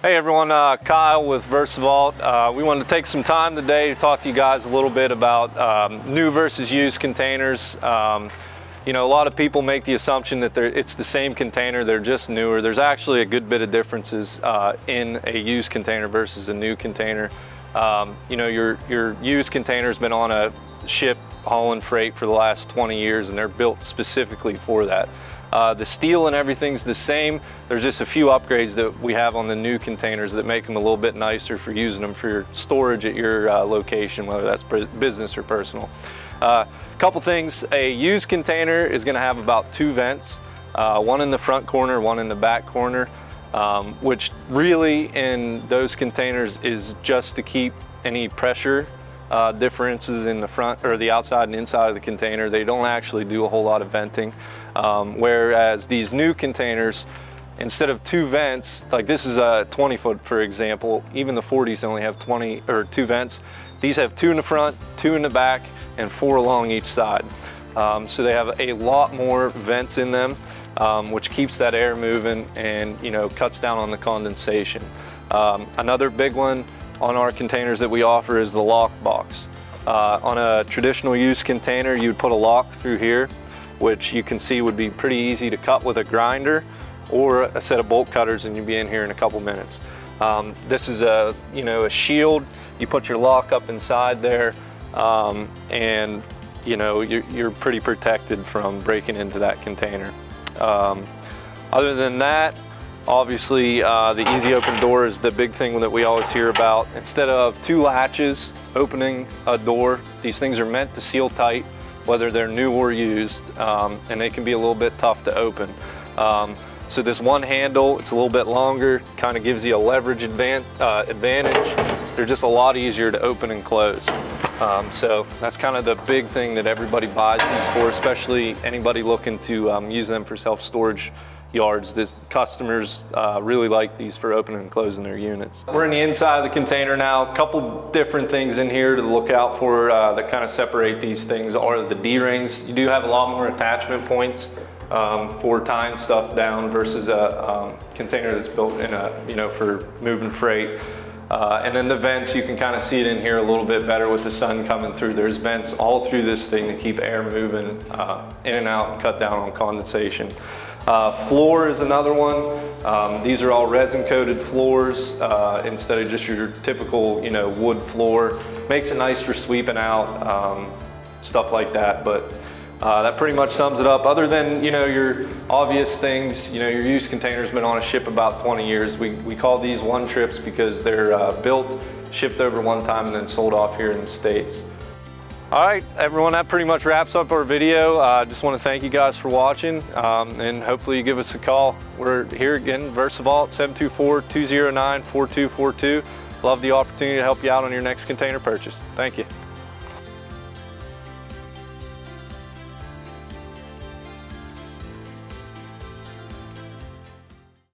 Hey everyone, Kyle with VersaVault. We wanted to take some time today to talk to you guys a little bit about new versus used containers. You know, a lot of people make the assumption that it's the same container, they're just newer. There's actually a good bit of differences in a used container versus a new container. You know, your used container's been on a ship hauling freight for the last 20 years and they're built specifically for that. The steel and everything's the same. There's just a few upgrades that we have on the new containers that make them a little bit nicer for using them for your storage at your location, whether that's business or personal. Couple things, a used container is gonna have about 2 vents, one in the front corner, one in the back corner, which really in those containers is just to keep any pressure differences in the front or the outside and inside of the container. They don't actually do a whole lot of venting. Whereas these new containers, instead of 2 vents, like this is a 20 foot, for example, even the 40s only have 2 vents. These have 2 in the front, 2 in the back, and 4 along each side. So they have a lot more vents in them, which keeps that air moving and, you know, cuts down on the condensation. Another big one on our containers that we offer is the lock box. On a traditional used container, you'd put a lock through here, which you can see would be pretty easy to cut with a grinder or a set of bolt cutters, and you'd be in here in a couple minutes. This is a shield. You put your lock up inside there, and you know you're pretty protected from breaking into that container. Other than that, obviously the easy open door is the big thing that we always hear about. Instead of 2 latches opening a door, these things are meant to seal tight, whether they're new or used, and they can be a little bit tough to open. So this one handle, it's a little bit longer, kind of gives you a leverage advantage. They're just a lot easier to open and close. So that's kind of the big thing that everybody buys these for, especially anybody looking to use them for self-storage yards. Customers really like these for opening and closing their units. We're in the inside of the container now. A couple different things in here to look out for that kind of separate these things are the D-rings. You do have a lot more attachment points for tying stuff down versus a container that's built in for moving freight. And then the vents, you can kind of see it in here a little bit better with the sun coming through. There's vents all through this thing to keep air moving in and out and cut down on condensation. Floor is another one. These are all resin coated floors instead of just your typical wood floor. Makes it nice for sweeping out, stuff like that. But that pretty much sums it up. Other than your obvious things, your used container's been on a ship about 20 years. We call these one trips because they're built, shipped over one time, and then sold off here in the States. All right, everyone, that pretty much wraps up our video. I just want to thank you guys for watching, and hopefully you give us a call. We're here again, VersaVault, 724-209-4242. Love the opportunity to help you out on your next container purchase. Thank you.